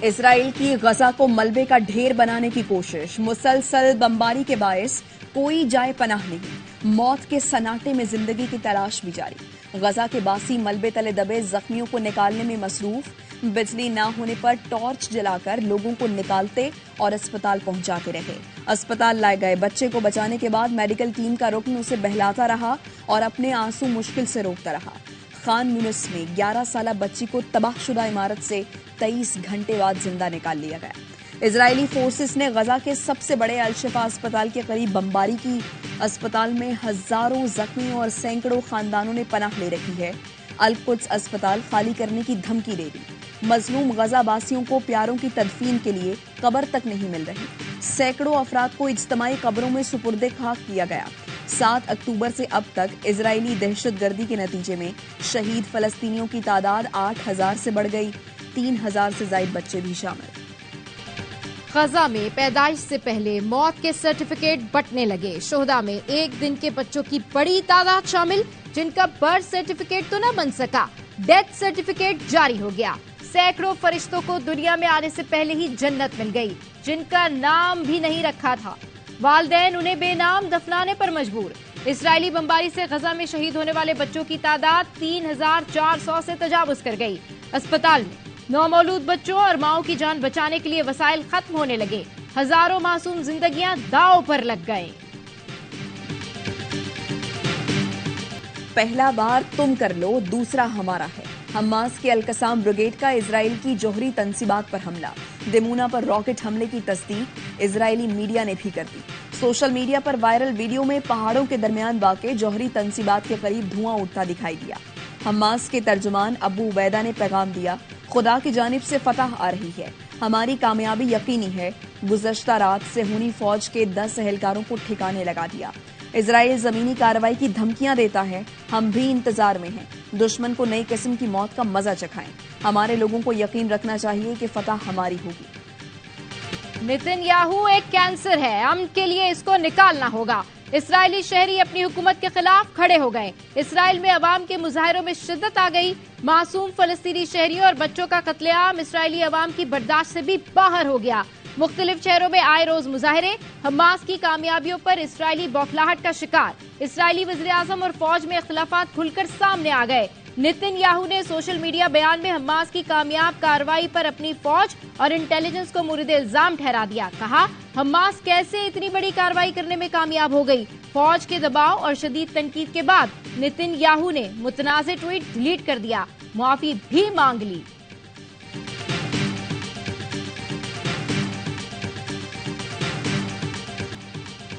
اسرائیل کی غزہ کو ملبے کا ڈھیر بنانے کی کوشش، مسلسل بمباری کے باعث کوئی جائے پناہ نہیں، موت کے سناٹے میں زندگی کی تلاش بھی جاری۔ غزہ کے باسی ملبے تلے دبے زخمیوں کو نکالنے میں مصروف، بجلی نہ ہونے پر ٹارچ جلا کر لوگوں کو نکالتے اور اسپتال پہنچاتے رہے۔ اسپتال لائے گئے بچے کو بچانے کے بعد میڈیکل ٹیم کا رکن اسے بہلاتا رہا اور اپنے آنسو مشکل سے روکتا رہا۔ خان یونس میں 11 سالہ بچی کو تباہ شدہ عمارت سے 23 گھنٹے بعد زندہ نکال لیا گیا۔ اسرائیلی فورسز نے غزہ کے سب سے بڑے الشفا اسپتال کے قریب بمباری کی۔ اسپتال میں ہزاروں زخمی اور سینکڑوں خاندانوں نے پناہ لے رکھی ہے۔ القدس اسپتال خالی کرنے کی دھمکی دے دی۔ مظلوم غزہ باسیوں کو پیاروں کی تدفین کے لیے قبر تک نہیں مل رہی۔ سینکڑوں افراد کو اجتماعی قبروں میں سپرد خاک کیا گیا۔ 7 اکتوبر سے اب تک اسرائیلی دہشت گردی کے نتیجے میں شہید فلسطینیوں کی تعداد 8000 سے بڑھ گئی، 3000 سے زائد بچے بھی شامل۔ غزہ میں پیدائش سے پہلے موت کے سرٹیفکیٹ بٹنے لگے۔ شہداء میں ایک دن کے بچوں کی بڑی تعداد شامل، جن کا برتھ سرٹیفکیٹ تو نہ بن سکا، ڈیتھ سرٹیفکیٹ جاری ہو گیا۔ سینکڑوں فرشتوں کو دنیا میں آنے سے پہلے ہی جنت مل گئی، جن کا نام بھی نہیں رکھا تھا۔ والدین انہیں بے نام دفنانے پر مجبور۔ اسرائیلی بمباری سے غزہ میں شہید ہونے والے بچوں کی تعداد 3400 سے تجاوز کر گئی۔ اسپتال میں نومولود بچوں اور ماؤں کی جان بچانے کے لیے وسائل ختم ہونے لگے۔ ہزاروں معصوم زندگیاں داؤ پر لگ گئے۔ پہلا بار تم کر لو، دوسرا ہمارا ہے۔ حماس کے القسام بریگیڈ کا اسرائیل کی جوہری تنصیبات پر حملہ۔ دمونا پر راکٹ حملے کی تصدیق اسرائیلی میڈیا نے بھی کر دی۔ سوشل میڈیا پر وائرل ویڈیو میں پہاڑوں کے درمیان واقع جوہری تنصیبات کے قریب دھواں اٹھتا دکھائی دیا۔ حماس کے ترجمان ابو عبیدہ نے پیغام دیا، خدا کی جانب سے فتح آ رہی ہے، ہماری کامیابی یقینی ہے۔ گزشتہ رات صہیونی فوج کے 10 اہلکاروں کو ٹھکانے لگا دیا۔ اسرائیل زمینی کارروائی کی دھمکیاں دیتا ہے، ہم بھی انتظار میں ہیں۔ دشمن کو نئی قسم کی موت کا مزہ چکھائیں۔ ہمارے لوگوں کو یقین رکھنا چاہیے کہ فتح ہماری ہوگی۔ نتن یاہو ایک کینسر ہے، امن کے لیے اس کو نکالنا ہوگا۔ اسرائیلی شہری اپنی حکومت کے خلاف کھڑے ہو گئے۔ اسرائیل میں عوام کے مظاہروں میں شدت آ گئی۔ معصوم فلسطینی شہریوں اور بچوں کا قتل عام اسرائیلی عوام کی برداشت سے بھی باہر ہو گیا۔ مختلف شہروں میں آئے روز مظاہرے۔ حماس کی کامیابیوں پر اسرائیلی بوکھلاہٹ کا شکار۔ اسرائیلی وزیراعظم اور فوج میں اختلافات کھل کر سامنے آ گئے۔ نتن یاہو نے سوشل میڈیا بیان میں حماس کی کامیاب کارروائی پر اپنی فوج اور انٹیلیجنس کو مورد الزام ٹھہرا دیا۔ کہا، حماس کیسے اتنی بڑی کارروائی کرنے میں کامیاب ہو گئی؟ فوج کے دباؤ اور شدید تنقید کے بعد نتن یاہو نے متنازع ٹویٹ ڈیلیٹ کر دیا، معافی بھی مانگ لی۔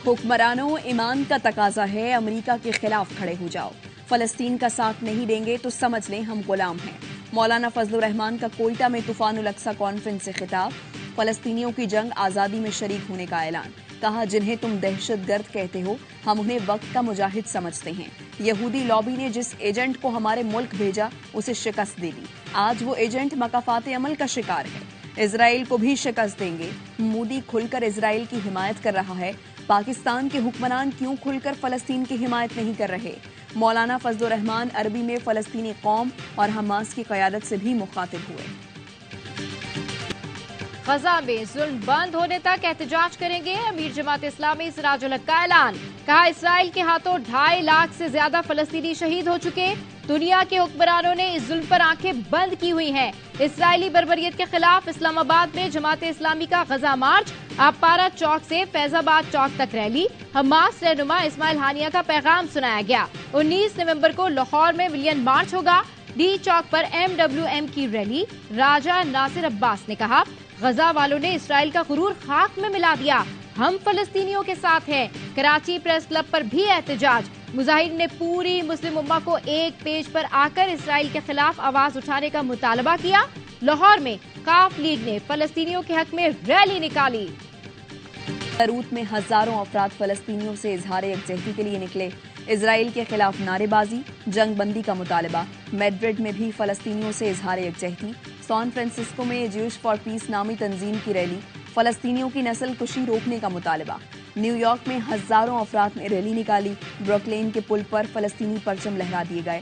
حکمرانوں، ایمان کا تقاضا ہے امریکہ کے خلاف کھڑے ہو جاؤ۔ فلسطین کا ساتھ نہیں دیں گے تو سمجھ لیں ہم غلام ہیں۔ مولانا فضل الرحمان کا کوئٹہ میں طوفان الاقصی کانفرنس سے خطاب۔ فلسطینیوں کی جنگ آزادی میں شریک ہونے کا اعلان۔ کہا، جنہیں تم دہشت گرد کہتے ہو، ہم انہیں وقت کا مجاہد سمجھتے ہیں۔ یہودی لابی نے جس ایجنٹ کو ہمارے ملک بھیجا اسے شکست دے دی۔ آج وہ ایجنٹ مکافات عمل کا شکار ہے۔ اسرائیل کو بھی شکست دیں گے۔ مودی کھل کر اسرائیل کی حمایت کر رہا ہے۔ پاکستان کے حکمران کیوں کھل کر فلسطین کی حمایت نہیں کر رہے؟ مولانا فضل الرحمان عربی میں فلسطینی قوم اور حماس کی قیادت سے بھی مخاطب ہوئے۔ غزہ میں ظلم بند ہونے تک احتجاج کریں گے، امیر جماعت اسلامی سراج الحق کا اعلان۔ کہا، اسرائیل کے ہاتھوں 2.5 لاکھ سے زیادہ فلسطینی شہید ہو چکے۔ دنیا کے حکمرانوں نے اس ظلم پر آنکھیں بند کی ہوئی ہیں۔ اسرائیلی بربریت کے خلاف اسلام آباد میں جماعت اسلامی کا غزہ مارچ۔ آپارا چوک سے فیض آباد چوک تک ریلی۔ حماس رہنما اسماعیل ہانیہ کا پیغام سنایا گیا۔ 19 نومبر کو لاہور میں ولین مارچ ہوگا۔ ڈی چوک پر MWM کی ریلی۔ راجہ ناصر عباس نے کہا، غزہ والوں نے اسرائیل کا غرور خاک میں ملا دیا، ہم فلسطینیوں کے ساتھ ہیں۔ کراچی پریس کلب پر بھی احتجاج۔ مظاہرین نے پوری مسلم امہ کو ایک پیج پر آ کر اسرائیل کے خلاف آواز اٹھانے کا مطالبہ کیا۔ لاہور میں قاف لیگ نے فلسطینیوں کے حق میں ریلی نکالی۔ بیروت میں ہزاروں افراد فلسطینیوں سے اظہار یکجہتی کے لیے نکلے۔ اسرائیل کے خلاف نعرے بازی، جنگ بندی کا مطالبہ۔ میڈرڈ میں بھی فلسطینیوں سے اظہار یکجہتی۔ سان فرانسسکو میں جیوش فار پیس نامی تنظیم کی ریلی، فلسطینیوں کی نسل کشی روکنے کا مطالبہ۔ نیو یارک میں ہزاروں افراد نے ریلی نکالی، بروکلین کے پل پر فلسطینی پرچم لہرا دیے گئے۔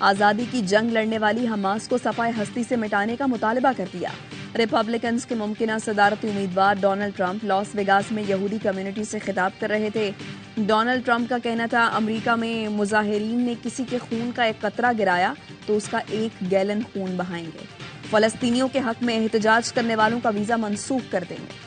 آزادی کی جنگ لڑنے والی حماس کو صفائے ہستی سے مٹانے کا مطالبہ کر دیا۔ ریپبلکنز کے ممکنہ صدارتی امیدوار ڈونلڈ ٹرمپ لاس ویگاس میں یہودی کمیونٹی سے خطاب کر رہے تھے۔ ڈونلڈ ٹرمپ کا کہنا تھا امریکہ میں مظاہرین نے کسی کے خون کا ایک قطرہ گرایا تو اس کا 1 گیلن خون بہائیں گے۔ فلسطینیوں کے حق میں احتجاج کرنے والوں کا ویزا منسوخ کر دیں گے۔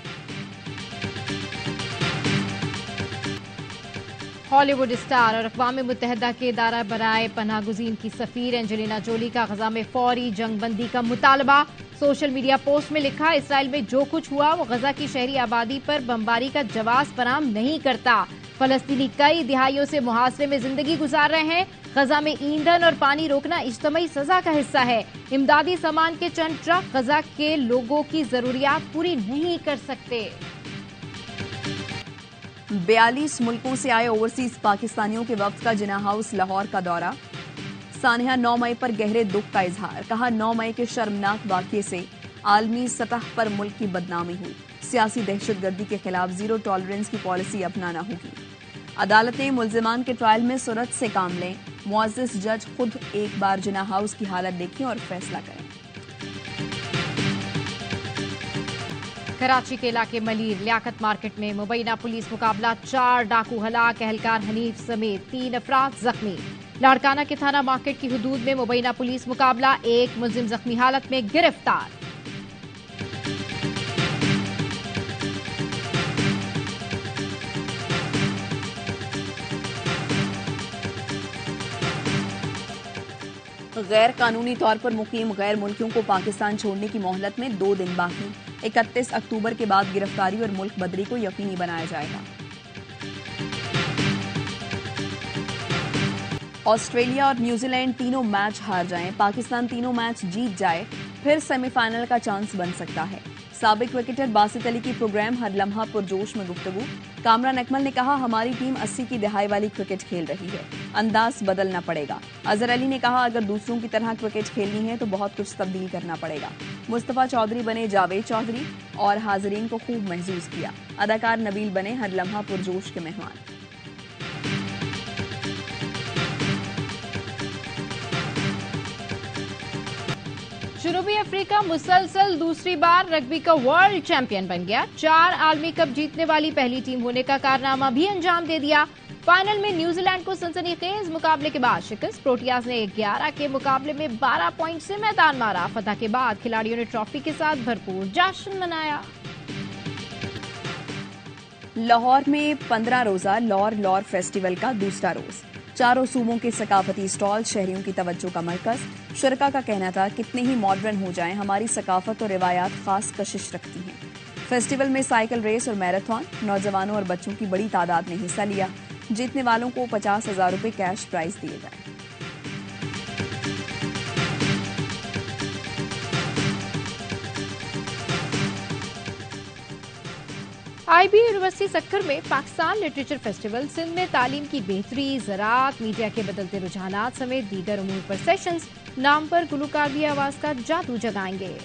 ہالی ووڈ اسٹار اور اقوام متحدہ کے ادارہ برائے پناہ گزین کی سفیر اینجلینا جولی کا غزہ میں فوری جنگ بندی کا مطالبہ۔ سوشل میڈیا پوسٹ میں لکھا، اسرائیل میں جو کچھ ہوا وہ غزہ کی شہری آبادی پر بمباری کا جواز فراہم نہیں کرتا۔ فلسطینی کئی دہائیوں سے محاصرے میں زندگی گزار رہے ہیں۔ غزہ میں ایندھن اور پانی روکنا اجتماعی سزا کا حصہ ہے۔ امدادی سامان کے چند ٹرک غزہ کے لوگوں کی ضروریات پوری نہیں کر سکتے۔ 42 ملکوں سے آئے اوورسیز پاکستانیوں کے وفد کا جناح ہاؤس لاہور کا دورہ۔ سانحہ 9 مئی پر گہرے دکھ کا اظہار، کہا 9 مئی کے شرمناک واقعے سے عالمی سطح پر ملک کی بدنامی ہوئی، سیاسی دہشت گردی کے خلاف زیرو ٹالرنس کی پالیسی اپنانا ہوگی۔ عدالتیں ملزمان کے ٹرائل میں سرعت سے کام لیں، معزز جج خود ایک بار جناح ہاؤس کی حالت دیکھیں اور فیصلہ کریں۔ کراچی کے علاقے ملیر لیاقت مارکیٹ میں مبینہ پولیس مقابلہ، 4 ڈاکو ہلاک، اہلکار حنیف سمیت 3 افراد زخمی۔ لاڑکانہ کے تھانہ مارکیٹ کی حدود میں مبینہ پولیس مقابلہ، 1 ملزم زخمی حالت میں گرفتار۔ غیر قانونی طور پر مقیم غیر ملکیوں کو پاکستان چھوڑنے کی مہلت میں 2 دن باقی، 31 اکتوبر کے بعد گرفتاری اور ملک بدری کو یقینی بنایا جائے گا۔ آسٹریلیا اور نیوزی لینڈ تینوں میچ ہار جائیں، پاکستان تینوں میچ جیت جائے، پھر سیمی فائنل کا چانس بن سکتا ہے۔ سابق کرکٹر باسط علی کی پروگرام ہر لمحہ پرجوش میں گفتگو، کامران اکمل نے کہا ہماری ٹیم 80 کی دہائی والی کرکٹ کھیل رہی ہے، انداز بدلنا پڑے گا۔ اظہر علی نے کہا اگر دوسروں کی طرح کرکٹ کھیلنی ہے تو بہت کچھ تبدیل کرنا پڑے گا۔ مصطفیٰ چودھری بنے جاوید چودھری اور حاضرین کو خوب محظوظ کیا، اداکار نبیل بنے ہر لمحہ پرجوش کے مہمان۔ جنوبی افریقہ مسلسل دوسری بار رگبی کا ورلڈ چیمپئن بن گیا، 4 عالمی کپ جیتنے والی پہلی ٹیم ہونے کا کارنامہ بھی انجام دے دیا۔ فائنل میں نیوزی لینڈ کو سنسنی خیز مقابلے کے بعد شکست، پروٹیاز نے 11 کے مقابلے میں 12 پوائنٹ سے میدان مارا۔ فتح کے بعد کھلاڑیوں نے ٹرافی کے ساتھ بھرپور جشن منایا۔ لاہور میں 15 روزہ لور فیسٹیول کا دوسرا روز، 4 صوبوں کے ثقافتی سٹال شہریوں کی توجہ کا مرکز۔ شرکا کا کہنا تھا کتنے ہی ماڈرن ہو جائیں ہماری ثقافت اور روایات خاص کشش رکھتی ہیں۔ فیسٹیول میں سائیکل ریس اور میراتھن، نوجوانوں اور بچوں کی بڑی تعداد نے حصہ لیا، جیتنے والوں کو 50,000 روپے کیش پرائز دیے گئے۔ آئی بی یونیورسٹی سکھر میں پاکستان لٹریچر فیسٹیول، سندھ میں تعلیم کی بہتری، زراعت، میڈیا کے بدلتے رجحانات سمیت دیگر امور پر سیشنز، نام پر گلوکار بھی آواز کا جادو جگائیں گے۔